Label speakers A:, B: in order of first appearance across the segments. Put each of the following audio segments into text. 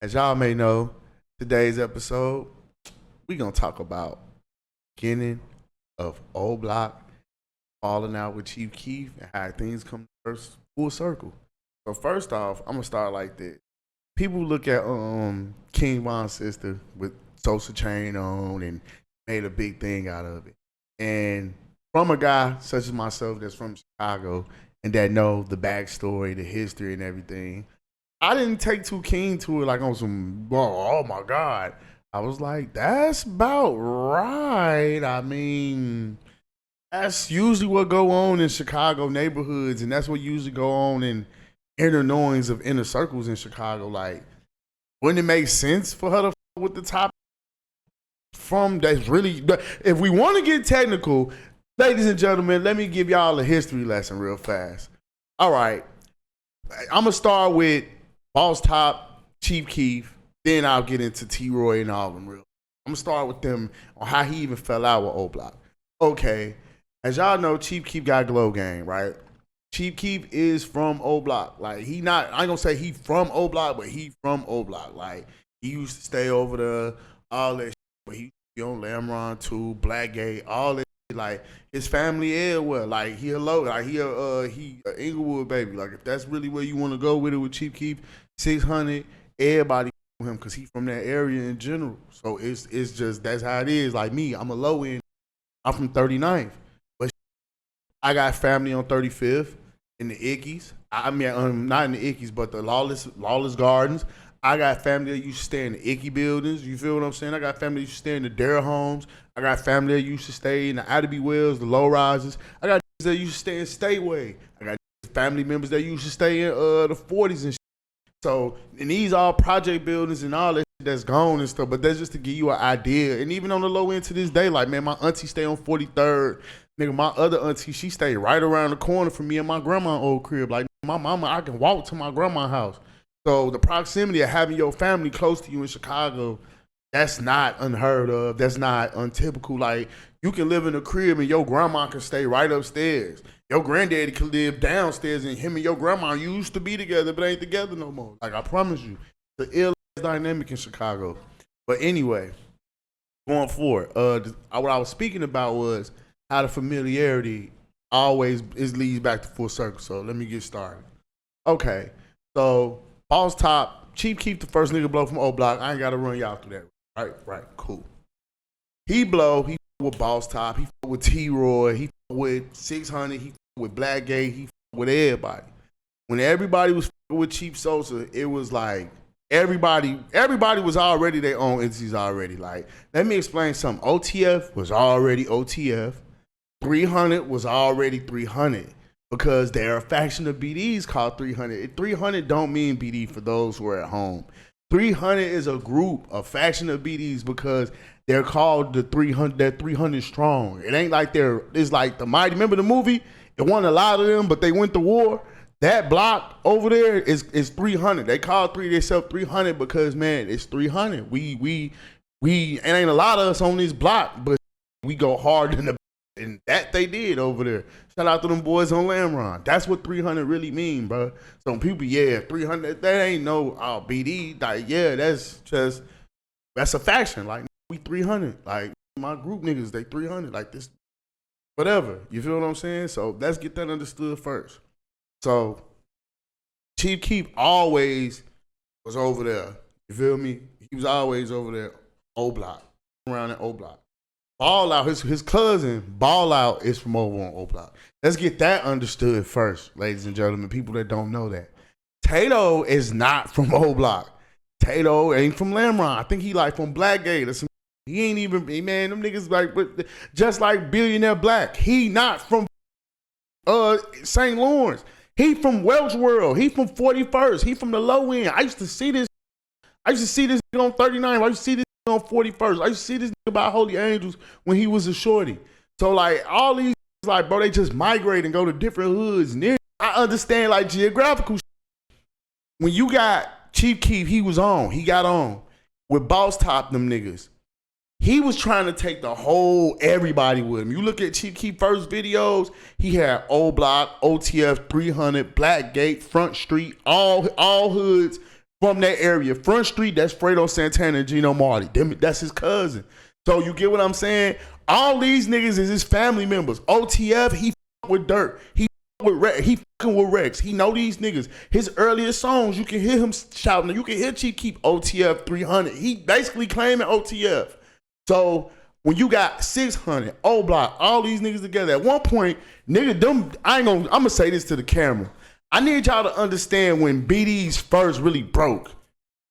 A: As y'all may know, today's episode, we gonna talk about beginning of old block, falling out with Chief Keef, and how things come first full circle. So first off, I'm gonna start like this. People look at King Von's sister with Social Chain on and made a big thing out of it. And from a guy such as myself that's from Chicago and that know the backstory, the history, and everything, I didn't take too keen to it like on some, oh my God. I was like, that's about right. I mean, that's usually what go on in Chicago neighborhoods, and that's what usually go on in inner knowings of inner circles in Chicago. Like, wouldn't it make sense for her to with the top from that's really, if we want to get technical, ladies and gentlemen, let me give y'all a history lesson real fast. All right. I'm going to start with Bosstop, Chief Keef, then I'll get into T-Roy and all of them real. I'm going to start with them on how he even fell out with O Block. Okay, as y'all know, Chief Keef got Glow Gang, right? Chief Keef is from O Block. Like, he not, I ain't going to say he from O Block, but he from O Block. Like, he used to stay over there, all that shit, but he be on Lamron too, Blackgate, all that shit. Like, his family is well, like, he a low, like, he a Inglewood baby. Like, if that's really where you want to go with it with Chief Keef, 600, everybody him because he from that area in general. So it's just, that's how it is. Like me, I'm a low end. I'm from 39th. But I got family on 35th in the Ickies. I mean, not in the Ickies, but the Lawless Gardens. I got family that used to stay in the Icky buildings. You feel what I'm saying? I got family that used to stay in the Dare homes. I got family that used to stay in the Adobe Wells, the low rises. I got that used to stay in Stateway. I got family members that used to stay in the 40s and shit. So, and these all project buildings and all that shit that's gone and stuff, but that's just to give you an idea. And even on the low end to this day, like, man, my auntie stay on 43rd. Nigga, my other auntie, she stay right around the corner from me and my grandma's old crib. Like, my mama, I can walk to my grandma's house. So the proximity of having your family close to you in Chicago, that's not unheard of. That's not untypical. Like, you can live in a crib and your grandma can stay right upstairs. Your granddaddy could live downstairs and him and your grandma used to be together but ain't together no more. Like, I promise you, the ill dynamic in Chicago. But anyway, going forward, what I was speaking about was how the familiarity always leads back to full circle. So let me get started. Okay, so Bosstop, Chief Keef the first nigga blow from O Block. I ain't got to run y'all through that. Right, cool. He with Bosstop, he with T-Roy, he with 600, he with Blackgate, he with everybody. When everybody was with Chief Sosa, it was like everybody was already their own entities already. Like, let me explain something. OTF was already OTF. 300 was already 300 because they're a faction of BDs called 300. 300 don't mean BD for those who are at home. 300 is a group, a faction of BDs because they're called the 300. They're 300 strong. It ain't like it's like the Mighty. Remember the movie? It wasn't a lot of them, but they went to war. That block over there is 300. They call themselves 300 because, man, it's 300. We it ain't a lot of us on this block, but we go hard in the, and that they did over there. Shout out to them boys on Lamron. That's what 300 really mean, bro. Some people, 300, that ain't no BD. Like, that's a faction. Like, we 300. Like, my group niggas, they 300. Like, this, whatever. You feel what I'm saying? So let's get that understood first. So Chief Keef always was over there. You feel me? He was always over there, O Block, around that O Block. Ball Out, his cousin, Ball Out, is from over on O Block. Let's get that understood first, ladies and gentlemen, people that don't know that. Tato is not from O Block. Tato ain't from Lamron. I think he like from Blackgate or some. He ain't even, man, them niggas like, just like Billionaire Black. He not from St. Lawrence. He from Welch World. He from 41st. He from the low end. I used to see this nigga on 39. I used to see this nigga on 41st. I used to see this nigga by Holy Angels when he was a shorty. So, like, all these, like, bro, they just migrate and go to different hoods. Near, I understand, like, geographical shit. When you got Chief Keef, he got on with Bosstop, them niggas. He was trying to take the whole everybody with him. You look at Chief Keef first videos, he had O Block, OTF, 300, Blackgate, Front Street, all hoods from that area. Front Street, that's Fredo Santana and Gino Marty. That's his cousin. So you get what I'm saying? All these niggas is his family members. OTF, he with Dirt. He with Rex. He fucking with Rex. He know these niggas. His earliest songs, you can hear him shouting. You can hear Chief Keef OTF 300. He basically claiming OTF. So when you got 600, O Block, all these niggas together, at one point, nigga, I'm gonna say this to the camera. I need y'all to understand when BD's first really broke.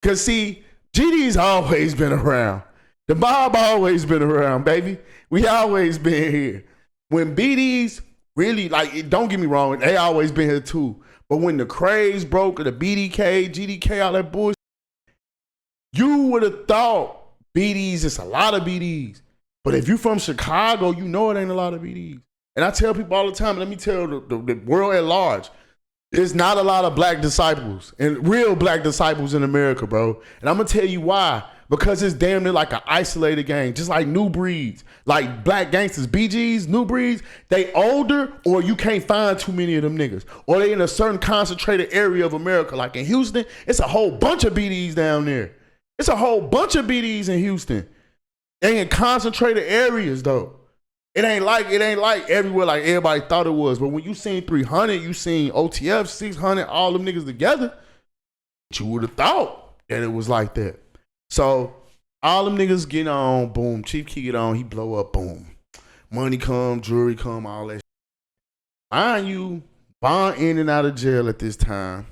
A: Cause see, GD's always been around. The mob always been around, baby. We always been here. When BD's really, like, don't get me wrong, they always been here too. But when the craze broke, or the BDK, GDK, all that bullshit, you would have thought BD's, it's a lot of BD's. But if you from Chicago, you know it ain't a lot of BD's. And I tell people all the time, let me tell the world at large, there's not a lot of black disciples and real black disciples in America, bro. And I'm gonna tell you why. Because it's damn near like an isolated gang, just like New Breeds, like Black Gangsters, BGs, New Breeds. They older, or you can't find too many of them niggas, or they in a certain concentrated area of America, like in Houston. It's a whole bunch of BDs down there. It's a whole bunch of BDs in Houston. They in concentrated areas though. It ain't like everywhere like everybody thought it was. But when you seen 300, you seen OTF 600, all them niggas together, you would have thought that it was like that. So all them niggas get on, boom. Chief Keef get on, he blow up, boom. Money come, jewelry come, all that shit. Mind you, Bond in and out of jail at this time.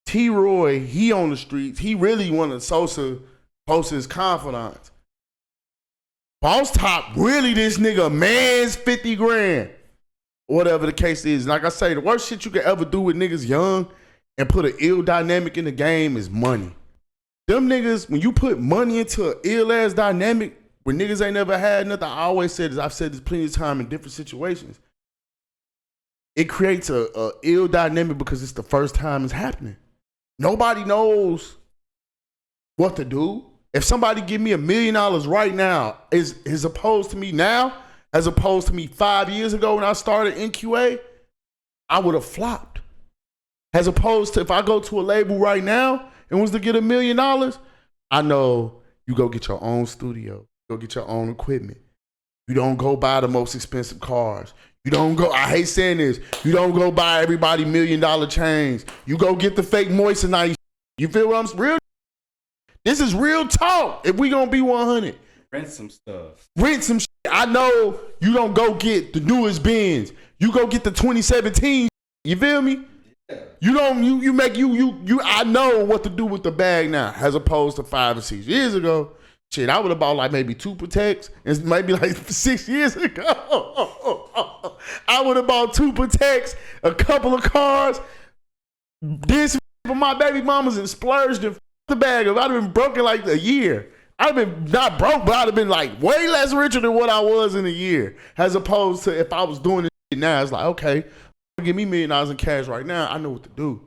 A: T-Roy, he on the streets. He really wanted Sosa post his confidants. Bosstop, really this nigga man's 50 grand. Whatever the case is. Like I say, the worst shit you could ever do with niggas young and put an ill dynamic in the game is money. Them niggas, when you put money into an ill-ass dynamic where niggas ain't never had nothing, I always said this, I've said this plenty of time in different situations. It creates a ill dynamic because it's the first time it's happening. Nobody knows what to do. If somebody give me $1 million right now, as opposed to me now, as opposed to me 5 years ago when I started NQA, I would have flopped. As opposed to if I go to a label right now and was to get $1 million, I know you go get your own studio, go get your own equipment. You don't go buy the most expensive cars. You don't go, I hate saying this, you don't go buy everybody $1 million chains. You go get the fake moissanite. You feel what I'm real? This is real talk. If we gonna be 100.
B: Rent some stuff.
A: Rent some shit. I know you don't go get the newest Benz. You go get the 2017. You feel me? Yeah. You don't, you I know what to do with the bag now, as opposed to 5 or 6 years ago. Shit, I would have bought like maybe 2 Pateks, and maybe like 6 years ago. I would have bought 2 Pateks, a couple of cars, this for my baby mamas, and splurged and the bag. If I'd have been broke in like a year, I'd have been not broke, but I'd have been like way less richer than what I was in a year. As opposed to if I was doing this shit now, it's like, okay, give me $1 million in cash right now. I know what to do.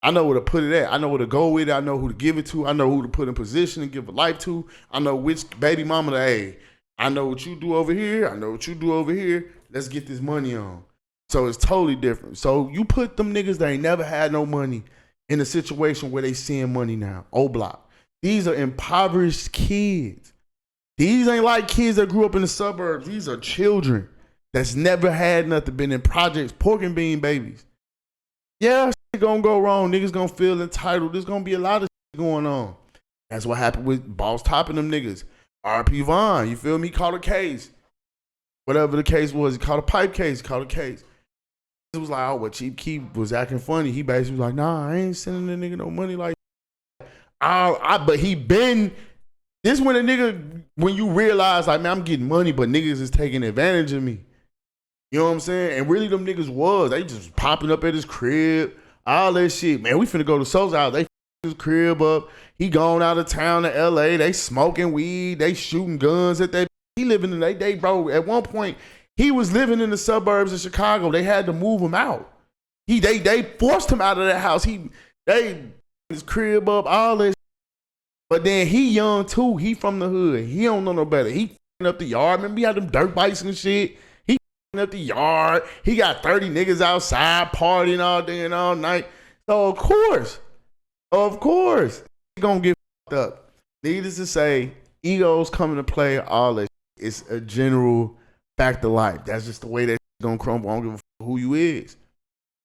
A: I know where to put it at. I know where to go with it. I know who to give it to. I know who to put in position and give a life to. I know which baby mama to, hey, I know what you do over here. I know what you do over here. Let's get this money on. So it's totally different. So you put them niggas that ain't never had no money in a situation where they seeing money now. O Block. These are impoverished kids. These ain't like kids that grew up in the suburbs. These are children that's never had nothing, been in projects, pork and bean babies. Yeah, shit gonna go wrong. Niggas gonna feel entitled. There's gonna be a lot of shit going on. That's what happened with Bosstop and them niggas. RP Vaughn, you feel me? He caught a case. Whatever the case was, he caught a pipe case, he caught a case. It was like, oh, what Chief Keef was acting funny. He basically was like, nah, I ain't sending the nigga no money like that. But he been, this when a nigga, when you realize like, man, I'm getting money, but niggas is taking advantage of me. You know what I'm saying? And really them niggas was, they just popping up at his crib, all that shit. Man, we finna go to Sosa house. They his crib up. He gone out of town to LA. They smoking weed. They shooting guns at that. He living in they bro. At one point, he was living in the suburbs of Chicago. They had to move him out. They forced him out of that house. They his crib up, all this. But then he young too. He from the hood. He don't know no better. He up the yard. Remember he had them dirt bikes and shit. He up the yard. He got 30 niggas outside partying all day and all night. So of course, Of course, he gonna get fucked up. Needless to say, egos come into play. All that it's a general fact of life. That's just the way that gonna crumble. I don't give a fuck who you is.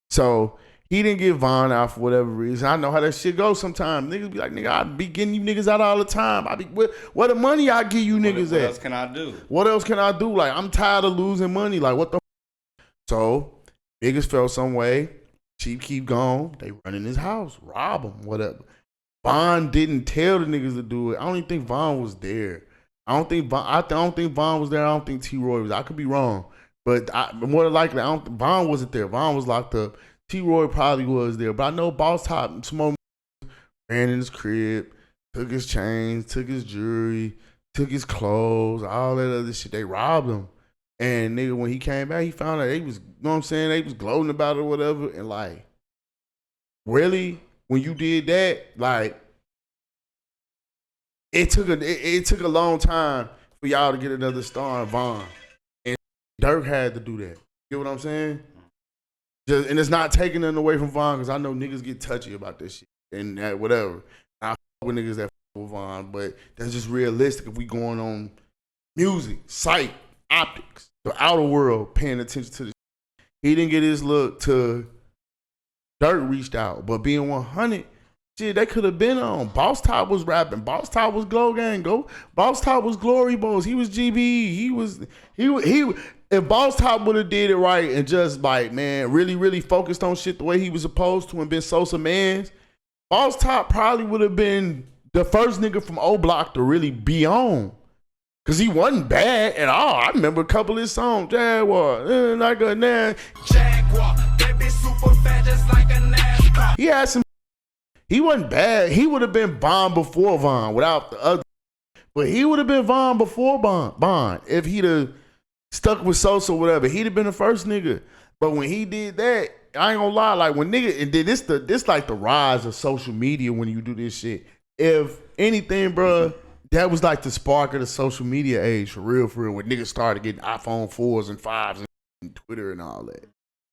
A: So he didn't get Von out for whatever reason. I know how that shit goes sometimes. Niggas be like, nigga, I be getting you niggas out all the time. I be what the money I give you niggas at?
B: What else can I do?
A: What else can I do? Like, I'm tired of losing money. Like, what the So niggas felt some way. Chief Keef gone. They run in his house, rob him, whatever. Von didn't tell the niggas to do it. I don't even think Von was there. I don't think Von was there. I don't think T. Roy was. I could be wrong, but more than likely, Von wasn't there. Von was locked up. T. Roy probably was there, but I know Bosstop smoked, ran in his crib, took his chains, took his jewelry, took his clothes, all that other shit. They robbed him, and nigga, when he came back, he found out they was, you know what I'm saying, they was gloating about it or whatever, and like, really. When you did that, like, it took a long time for y'all to get another star in Von, and Dirk had to do that. You know what I'm saying? And it's not taking nothing away from Von, because I know niggas get touchy about this shit and that whatever. I fuck with niggas that fuck with Von, but that's just realistic if we going on music, sight, optics, the outer world, paying attention to this. He didn't get his look to. Dirk reached out, but being 100, shit, they could have been on. Bosstop was rapping. Bosstop was Glow Gang. Bosstop was Glory Boys. He was GB. He if Bosstop would have did it right and just like, man, really, really focused on shit the way he was supposed to and been Sosa Mans, Bosstop probably would have been the first nigga from O Block to really be on. Cause he wasn't bad at all. I remember a couple of his songs. Jaguar, like a nan. Jaguar, that bitch super fat just like a NASCAR. He had some. He wasn't bad. He would have been Von before Von without the other. But he would have been Von before Von if he'd have stuck with Sosa or whatever. He'd have been the first nigga. But when he did that, I ain't gonna lie. Like when nigga, and then this like the rise of social media when you do this shit. If anything, bruh. That was like the spark of the social media age, for real, when niggas started getting iPhone 4s and 5s and Twitter and all that.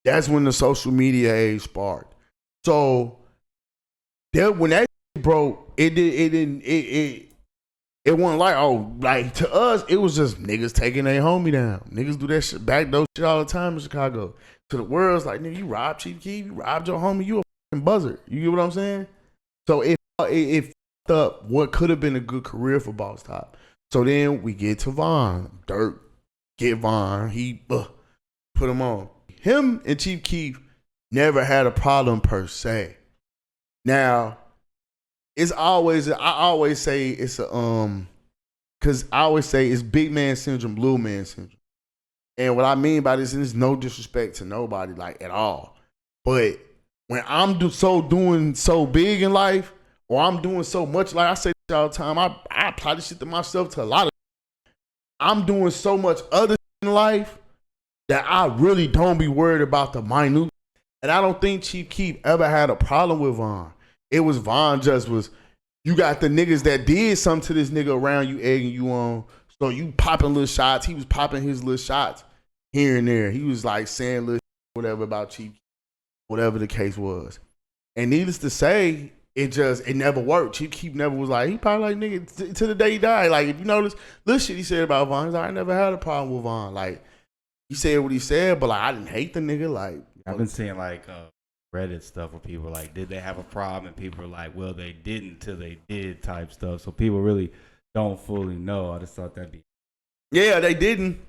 A: That's when the social media age sparked. So when that broke, it wasn't like, oh, like to us, it was just niggas taking their homie down. Niggas do that shit, back those shit all the time in Chicago. To the world, it's like, nigga, you robbed Chief Keef, you robbed your homie, you a fucking buzzard. You get what I'm saying? So it up what could have been a good career for Bosstop. So then we get to Von. Dirk get Von. He put him on. Him and Chief Keef never had a problem per se. Now, I always say it's a because I always say it's big man syndrome, little man syndrome. And what I mean by this is no disrespect to nobody, like at all. But when I'm doing so big in life, or I'm doing so much, like I say all the time, I apply this shit to myself to a lot of. I'm doing so much other in life that I really don't be worried about the minute. And I don't think Chief Keef ever had a problem with Von. It was Von just was, you got the niggas that did something to this nigga around you, egging you on. So you popping little shots. He was popping his little shots here and there. He was like saying little whatever about Chief Keef, whatever the case was. And needless to say, it never worked. Chief Keef never was like, he probably like, nigga, to the day he died. Like, if you notice, little shit he said about Von, he's like, I never had a problem with Von. Like, he said what he said, but like, I didn't hate the nigga. Like,
B: I've been seeing like Reddit stuff where people like, did they have a problem? And people are like, well, they didn't till they did type stuff. So people really don't fully know. I just thought that'd be.
A: Yeah, they didn't.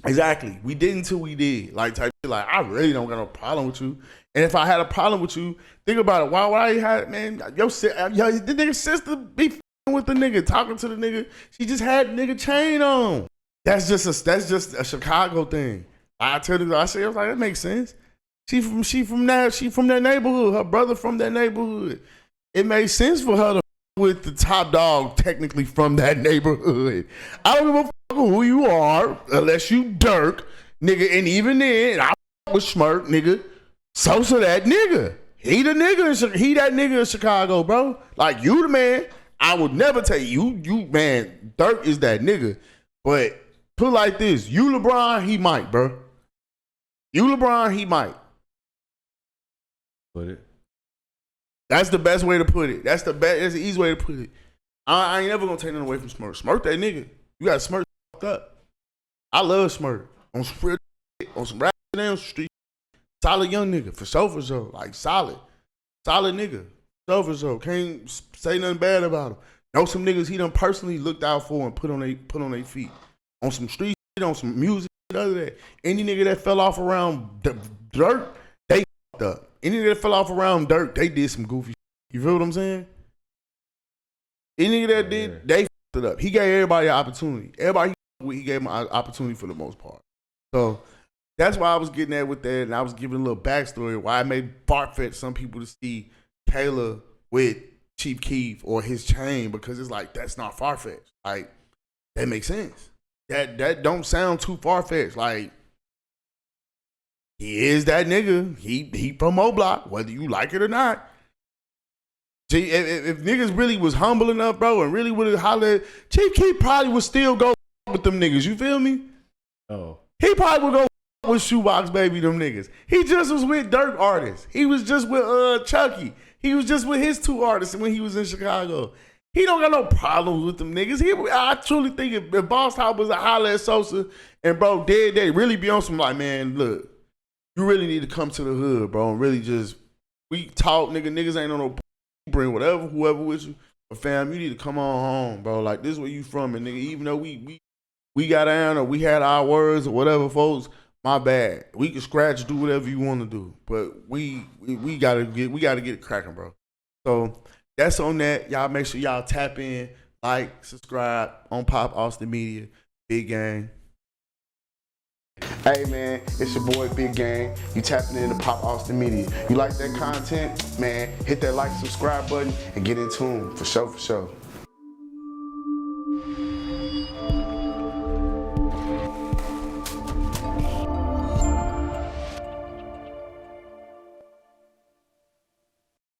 A: Exactly. We didn't till we did. Like, type shit, like, I really don't got no problem with you. And if I had a problem with you, think about it. Why would I have, man, the nigga's sister be with the nigga, talking to the nigga. She just had nigga chain on. That's just a Chicago thing. I tell you, I was like, that makes sense. She from that neighborhood. Her brother from that neighborhood. It made sense for her to with the top dog technically from that neighborhood. I don't give a fuck who you are unless you Dirk, nigga. And even then, I with Schmirk, nigga. Sosa that nigga. He that nigga in Chicago, bro. Like, you the man. I would never tell you, man, Dirk is that nigga. But put it like this, you LeBron, he might, bro. You LeBron, he might.
B: Put it.
A: That's the best way to put it. That's the easy way to put it. I ain't never gonna take nothing away from Smirk. Smirk that nigga. You got Smirk up. I love Smirk. On some real shit, on some rap down street. Solid young nigga. For sure. Like solid. Solid nigga. For sure. Can't say nothing bad about him. Know some niggas he done personally looked out for and put on their feet. On some street shit, on some music, other that. Any nigga that fell off around dirt, they fucked up. Any nigga that fell off around dirt, they did some goofy shit. You feel what I'm saying? Any nigga that did, they fucked it up. He gave everybody an opportunity. Everybody he gave him an opportunity for the most part. So that's why I was getting at with that, and I was giving a little backstory why I made far-fetched some people to see Kayla with Chief Keef or his chain, because it's like, that's not far-fetched. Like, that makes sense. That don't sound too far-fetched. Like, he is that nigga. He from O-Block, whether you like it or not. See, if niggas really was humble enough, bro, and really would have hollered, Chief Keef probably would still go with them niggas. You feel me?
B: Oh.
A: He probably would go with Shoebox Baby, them niggas. He just was with Dirk artists. He was just with Chucky. He was just with his two artists when he was in Chicago. He don't got no problems with them niggas. I truly think if Bosstop was a holler at Sosa and bro dead, they really be on some like, man, look, you really need to come to the hood, bro, and really just, we talk, niggas ain't on no, bring whoever with you. But fam, you need to come on home, bro. Like, this is where you from, and nigga, even though we got down or we had our words or whatever, folks, my bad. We can scratch, do whatever you want to do, but we gotta get it cracking, bro. So that's on that. Y'all make sure y'all tap in, like, subscribe on Pop Austin Media. Big gang. Hey man, it's your boy Big Gang. You tapping into Pop Austin Media. You like that content? Man, hit that like, subscribe button and get in tune for sure.